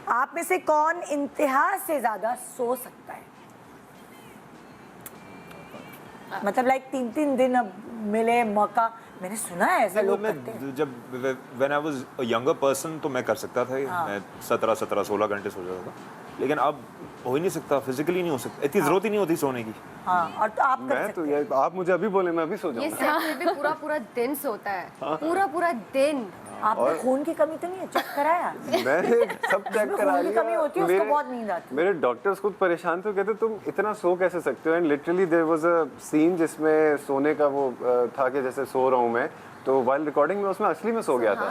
आप में से कौन इंतहा से ज्यादा सो सकता है? मतलब लाइक 3-3 दिन अब मिले मौका, मैंने सुना है ऐसा लोग करते हैं। जब when I was a younger person तो मैं कर सकता था, मैं 17-16 घंटे सो जाता था, लेकिन अब हो ही नहीं सकता, फिजिकली नहीं हो सकता, इतनी जरूरत ही नहीं होती सोने की। हाँ, और तो आप कर मैं सकते तो हैं। ये आप मुझे अभी बोले मैं अभी सो ये जाऊंगा। सेट में भी पूरा पूरा दिन सोता है, पूरा पूरा दिन। आपने खून की कमी तो नहीं है? चेक कराया? मैंने सब चेक जिसमें करा खून की लिया। कमी होती है उसको बहुत नींद आती है। मेरे डॉक्टर्स खुद परेशान थे, कहते तुम इतना सो कैसे सकते हो। And literally there was a scene जिसमें सोने का वो था कि जैसे सो रहा हूँ मैं, तो व्हाइल रिकॉर्डिंग में उसमें असली में सो गया था।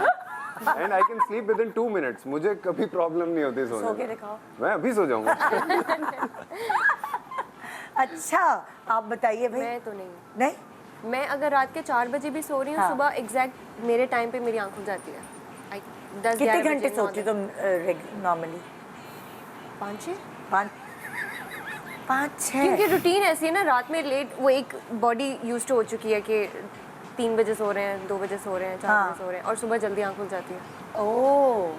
And I can sleep with in 2 minutes, मुझे कभी प्रॉब्लम नहीं होती सोने सो के में। दिखाओ। मैं अभी सो जाऊंगा। अच्छा, आप बताइए भाई। मैं तो नहीं, नहीं? मैं अगर रात के 4 बजे भी सो रही हूँ, हाँ। सुबह एग्जैक्ट मेरे टाइम पे मेरी आंख खुल जाती है। 10-11 कितने घंटे बजे, सोती हो तुम नॉर्मली? 5-6। 5-6? क्योंकि रूटीन ऐसी है ना, रात में लेट वो एक बॉडी यूज्ड हो चुकी है कि 3 बजे सो रहे हैं, 2 बजे सो रहे हैं, 4 बजे सो रहे हैं, और सुबह जल्दी आंख खुल जाती है। ओह,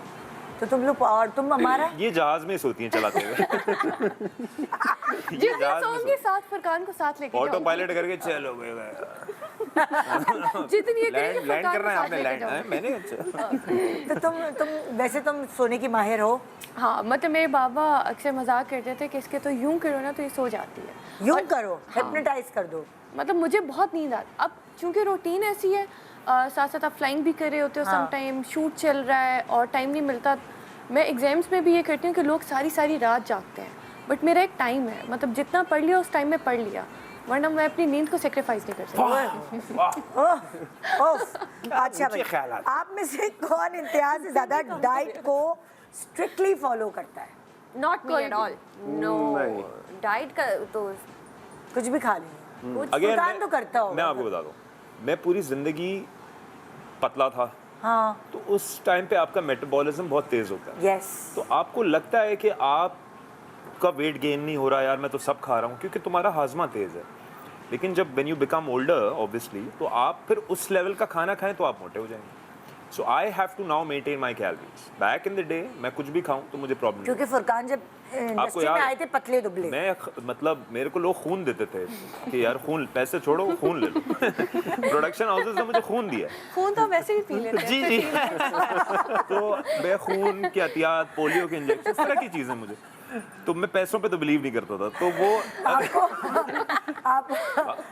तो तुम लोग, और तुम हमारा ये जहाज में सोती हैं चलाते हुए। जिस दिन सोऊंगी साथ फरकान को साथ लेके ऑटो जाऊंगी। पायलट करके चलो गए। जितनी ये करेंगे लैंड फरकान करना को है साथ आपने, लेके लैंड जाऊंगी। मैंने अच्छा। तो तुम वैसे तुम सोने की माहिर हो? हाँ, मतलब मेरे बाबा अक्सर मजाक करते थे कि इसके तो यूं करो ना तो ये सो जाती है। यूं करो, हिप्नोटाइज कर दो। मतलब मुझे बहुत नींद आती। अब चूंकि रूटीन ऐसी है, साथ साथ आप फ्लाइंग भी कर रहे होते हो, सम टाइम शूट चल रहा है और टाइम नहीं मिलता। मैं एग्जाम्स में भी ये करती हूँ कि लोग सारी सारी रात जागते हैं, बट मेरा एक टाइम है, मतलब जितना पढ़ लिया उस टाइम में पढ़ लिया, वरना मैं अपनी नींद को सेक्रीफाइस नहीं कर सकती। अच्छा भाई, आप में से कौन इंतहा से ज्यादा डाइट को स्ट्रिक्टली फॉलो करता है? Not me at all, no. नहीं। डाइट का तो कुछ भी खा लेंगे? अगेन फुरकान तो करता होगा। मैं आपको बता दूं, मैं पूरी जिंदगी पतला था, हाँ, तो उस टाइम पे आपका मेटाबॉलिज्म बहुत तेज होता है, यस। तो आपको लगता है कि आपका वेट गेन नहीं हो रहा यार, मैं तो सब खा रहा हूँ, क्योंकि तुम्हारा हाजमा तेज है। लेकिन जब when you become older obviously, तो आप फिर उस लेवल का खाना खाएं तो आप मोटे हो जाएंगे। So I have to now maintain my calories. Back in the day मैं कुछ भी खाऊं तो मुझे प्रॉब्लम क्योंकि फुरकान जब इंडस्ट्री में आए थे पतले दुबले, मतलब मेरे को लोग खून देते थे कि यार खून, पैसे छोड़ो खून ले लो। प्रोडक्शन हाउसेस ने मुझे खून दिया है। खून तो वैसे ही पी लेते हैं। जी जी। तो मैं खून की एहतियात, पोलियो के इंजेक्शन, इस तरह की चीजें मुझे, तो मैं पैसों पे तो बिलीव नहीं करता था। तो वो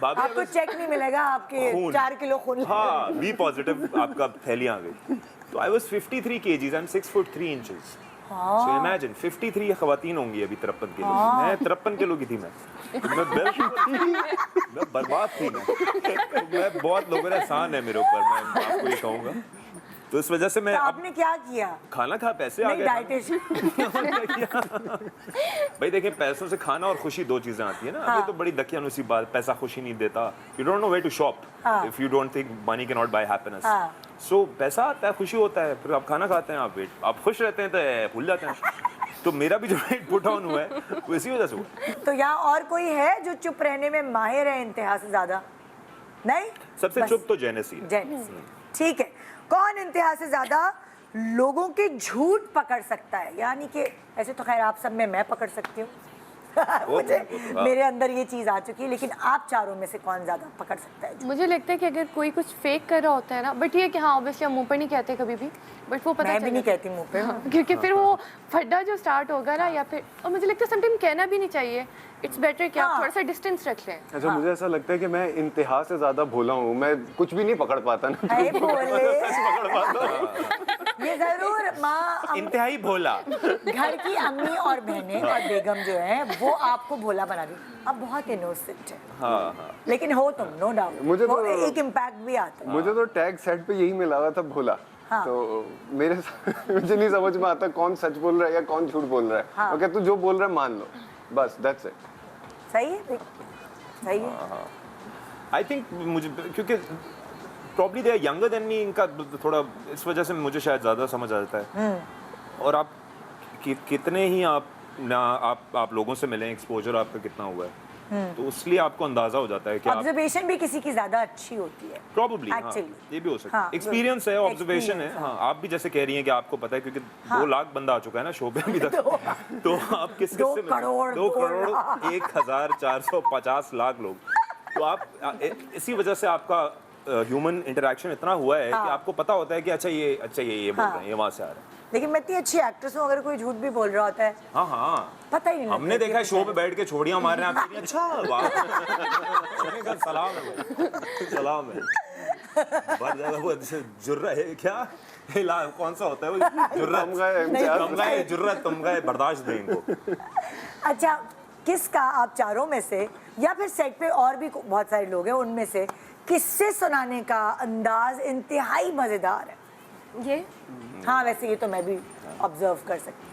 आपको चेक नहीं मिलेगा आपके खून। 4 किलो खून। हाँ, बी पॉजिटिव आपका थैलियां आ गई। तो I was 53 kgs, I am 6 foot 3 inches. So imagine 53 खवातीन होंगी अभी 53 किलो, मैं 53 किलो की थी। मैं बर्बाद थी। मैं बहुत लोगों ने एहसान है मेरे ऊपर, मैं आपको ये कहूँगा। तो इस वजह से मैं तो आपने क्या किया? खाना खा, पैसे आ गए। डाइटिशियन। भाई देखिए, पैसों से खाना और खुशी दो चीजें आती है ना। अभी तो बड़ी दकियानुसी बात, पैसा खुशी नहीं देता। You don't know where to shop if you don't think money can not buy happiness. So पैसा आता है, खुशी होता है, फिर आप खाना खाते हैं, आप खुश रहते हैं तो भूल जाते हैं। तो मेरा भी जो वेट पुट ऑन हुआ है वो इसी वजह से हुआ। तो यहाँ और कोई है जो चुप रहने में माहिर है इंतहा से ज्यादा? नहीं, सबसे चुप तो जेनेसी है। जेनेसी, ठीक है। कौन इंतहा से ज्यादा लोगों के झूठ पकड़ सकता है? यानी कि ऐसे तो खैर आप सब में मैं पकड़ सकती हूँ। मुझे मेरे अंदर ये चीज आ चुकी है, लेकिन आप चारों में से कौन ज्यादा पकड़ सकता है? मुझे लगता है कि अगर कोई कुछ फेक कर रहा होता है ना, बट ये कि हाँ ऑब्वियसली हम मुंह पर नहीं कहते कभी भी, बट वो पता मैं चल भी नहीं जाता है। कहती मुंह पे। हाँ, क्योंकि फिर वो फड्डा जो स्टार्ट होगा ना, या फिर, और मुझे लगता है समटाइम कहना भी नहीं चाहिए। इट्स बेटर कि आप थोड़ा सा डिस्टेंस रख लें। अच्छा, मुझे ऐसा लगता है कि मैं इंतहा से ज्यादा भोला हूँ, मैं कुछ भी नहीं पकड़ पाता ना। अरे बोले, ये जरूर माँ इंतहाई भोला। घर की अम्मी और बहनें और बेगम जो है वो आपको भोला बना दी। अब बहुत इनोसेंट है। हाँ। लेकिन हो तुम, नो डाउट। मुझे तो एक इम्पैक्ट भी आता है। मुझे तो टैग सेट पे यही मिला हुआ था, भोला। हाँ। तो मुझे नहीं समझ में आता कौन सच बोल रहा है या कौन झूठ बोल रहा है। हाँ। ओके, तू जो बोल रहा है मान लो, बस दैट्स इट। सही है, सही है। आई थिंक मुझे, क्योंकि probably they are younger than me, इनका थोड़ा इस वजह से मुझे शायद ज़्यादा समझ आता है। और आप कितने ही आप लोगों से मिले, एक्सपोजर आपका कितना हुआ है, तो इसलिए आपको अंदाजा हो जाता है कि आप ऑब्जर्वेशन भी किसी की ज्यादा अच्छी होती है प्रॉब्ली Actually. ये भी हो सकता हाँ, है, एक्सपीरियंस है, ऑब्जर्वेशन है। experience, हाँ, आप भी जैसे कह रही हैं कि आपको पता है क्योंकि 2 लाख बंदा आ चुका है ना शो पे अभी तक, तो आप किस 2 किससे करोड़, 2 करोड़ 1450 लाख लोग, तो आप इसी वजह से आपका ह्यूमन इंटरेक्शन इतना हुआ है कि आपको पता होता है कि अच्छा ये बोल रहे हैं, ये वहाँ से आ रहा है। लेकिन मैं इतनी अच्छी एक्ट्रेस हूँ, अगर कोई झूठ भी बोल रहा होता है हाँ हाँ, पता ही नहीं लगता हमने कि देखा है ये शो पे बैठ के छोड़ियां मार रहे हैं आप, अच्छा वाह मैंने कहा सलाम है, सलाम है। बहुत ज्यादा वो जुर्रा है क्या, कौन सा होता है वो जुर्रत, जुर्रत तुमका है, बर्दाश्त दें इनको। अच्छा, किसका आप चारों में से या फिर सेट पे और भी बहुत सारे लोग हैं, उनमें से किससे सुनाने का अंदाज इंतहाई मजेदार है? ये हाँ, वैसे ये तो मैं भी ऑब्जर्व कर सकती हूँ।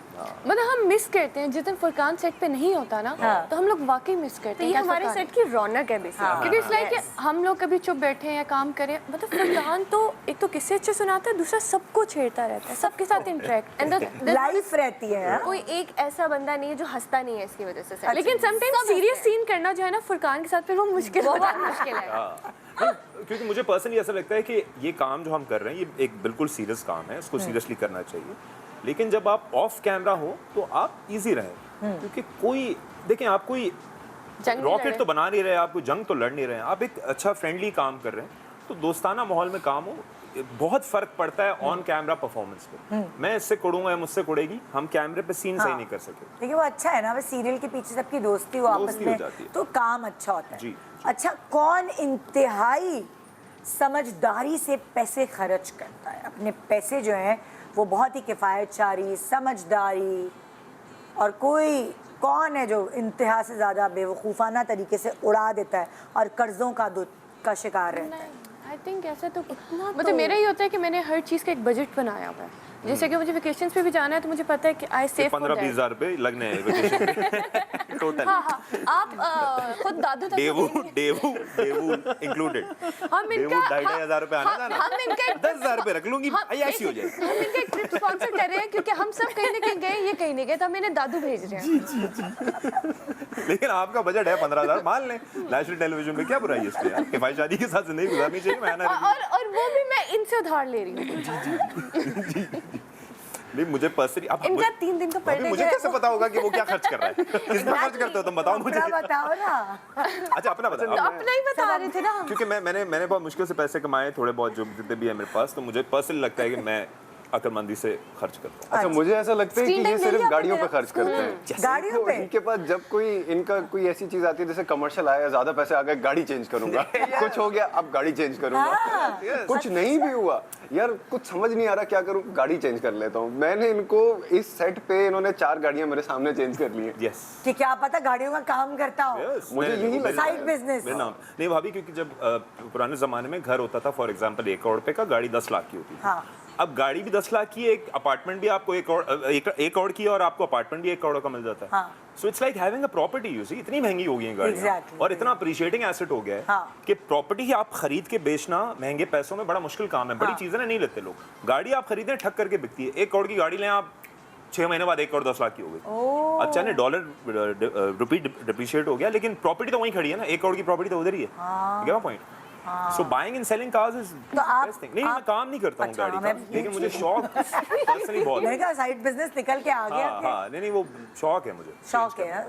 मतलब हम मिस करते हैं जिस दिन फुरकान सेट पे नहीं होता ना, तो हम लोग वाकई मिस करते तो हैं ये कि हमारे फुरकान- सेट की रौनक है बेसिकली। क्योंकि इट्स लाइक हम लोग कभी चुप बैठे हैं या काम करें, मतलब फुरकान तो एक तो किससे अच्छे सुनाता है, दूसरा सबको छेड़ता रहता है, सबके साथ इंटरेक्ट एंड लाइफ रहती है हाँ? कोई एक ऐसा बंदा नहीं है जो हंसता नहीं है इसकी वजह से set लेकिन पे। समटाइम्स सब सीरियस हंसते हैं। सीन करना जो है ना फुरकान के साथ, फिर वो मुश्किल हो बहुत जाता है। मुश्किल है। हाँ, क्योंकि मुझे पर्सनली ऐसा लगता है कि ये काम जो हम कर रहे हैं ये एक बिल्कुल सीरियस काम है, इसको सीरियसली करना चाहिए। लेकिन जब आप ऑफ कैमरा हो तो आप इजी रहें, क्योंकि कोई देखें आप कोई जंग नहीं लड़ रॉकेट रहे। तो बना नहीं रहे, आप कोई जंग तो लड़ नहीं रहे हैं, आप एक अच्छा फ्रेंडली काम कर रहे हैं, तो दोस्ताना माहौल में काम हो, बहुत फर्क पड़ता है ऑन कैमरा परफॉर्मेंस पे। मैं इससे कुड़ूंगा या मुझसे कुड़ेगी, हम कैमरे पे सीन सही नहीं कर सके। देखिए वो अच्छा है ना, वो सीरियल के पीछे सबकी दोस्ती हो आपस दोस्ती हो में, जाती है। तो काम अच्छा होता है। जी, अच्छा, कौन इंतहाई समझदारी से पैसे खर्च करता है? अपने पैसे जो हैं वो बहुत ही किफ़ायतशारी, समझदारी, और कौन है जो इंतहा से ज़्यादा बेवकूफ़ाना तरीके से उड़ा देता है और कर्ज़ों का शिकार रहता है? आई थिंक ऐसा तो मतलब मेरा ये होता है कि मैंने हर चीज़ का एक बजट बनाया हुआ है। जैसे कि मुझे वेकेशंस पे भी जाना है तो मुझे पता है कि आई सेव 15-20 हज़ार रुपए लगने हैं vacation पे टोटल। हाँ हाँ, आप खुद दादू तक डेवू इंक्लूडेड। हम इनका 2,500 रुपए आना जाना, हम इनका 10,000 रुपए रख लूंगी, ऐसी हो जाए। हम इनका एक ट्रिप स्पॉन्सर कर रहे हैं क्योंकि हम सब कहीं ना कहीं गए, ये कहीं नहीं गए, तो हम इन्हें दादू भेज रहे हैं। लेकिन आपका बजट है 15,000, मान लें नेशनल टेलीविजन पे, क्या बुराई है इसमें यार, किफायत शादी के साथ जिंदगी गुजारनी चाहिए। मैं और वो भी मैं इनसे उधार ले रही हूँ। नहीं, मुझे पर्सनली अब इनका 3 दिन का पर डे मुझे कैसे पता होगा कि वो क्या खर्च कर रहा है, किस पे खर्च करते हो तुम बताओ मुझे। अपना बताओ ना। अच्छा अपना बताओ। अपना ही बता रहे थे ना हम। क्योंकि मैंने बहुत मुश्किल से पैसे कमाए, थोड़े बहुत जो जितने भी है मेरे पास, तो मुझे पर्सनली लगता है कि मैं अकलमंदी से खर्च करता हूँ। अच्छा, मुझे ऐसा लगता है कि Screen ये time सिर्फ ले लिया गाड़ियों पे आपने खर्च करते हैं। गाड़ियों इनको- पे? इनके पास जब कोई इनका कोई ऐसी चीज आती है, जैसे कमर्शियल आया, ज्यादा पैसे आ गए, गाड़ी चेंज करूंगा, कुछ हो गया अब गाड़ी चेंज करूंगा, कुछ नहीं भी हुआ यार, कुछ समझ नहीं आ रहा क्या करूं, गाड़ी चेंज कर लेता हूं। मैंने इनको इस सेट पे इन्होंने 4 गाड़ियां मेरे सामने चेंज कर ली हैं। यस, कि क्या पता गाड़ियों का काम करता हो। मुझे यही लगता साइड बिजनेस। मेरा नाम नहीं भाभी, क्योंकि जब पुराने जमाने में घर होता था फॉर एग्जांपल 1 करोड़ रुपए का, गाड़ी 10 लाख की होती थी। हाँ। अब गाड़ी भी 10 लाख की है, एक अपार्टमेंट भी आपको 1 करोड़ की है, और आपको अपार्टमेंट भी 1 करोड़ का मिल जाता है। हाँ। So it's like having a property, you see, इतनी महंगी हो गई है गाड़ियां, Exactly. और इतना अप्रिशिएटिंग एसेट हो गया है हाँ। कि प्रॉपर्टी ही आप खरीद के बेचना महंगे पैसों में बड़ा मुश्किल काम है। बड़ी चीजें ना नहीं लेते लोग, गाड़ी आप खरीदें ठग करके बिकती है। 1 करोड़ की गाड़ी लें आप, 6 महीने बाद 1 करोड़ 10 लाख की हो गई। अच्छा नहीं, डॉलर रुपी डिप्रिशिएट हो गया, लेकिन प्रॉपर्टी तो वहीं खड़ी है ना, 1 करोड़ की प्रॉपर्टी तो उधर ही है। क्या point? So buying and selling cars is तो आप- बेस्ट थिंग। नहीं, मैं काम नहीं करता हूँ अच्छा, गाड़ी का, मैं- लेकिन मुझे शौक पर्सनली बहुत मैंने है। कहा साइड बिजनेस निकल के आ गया। हाँ हाँ, नहीं वो शौक है मुझे। शौक है।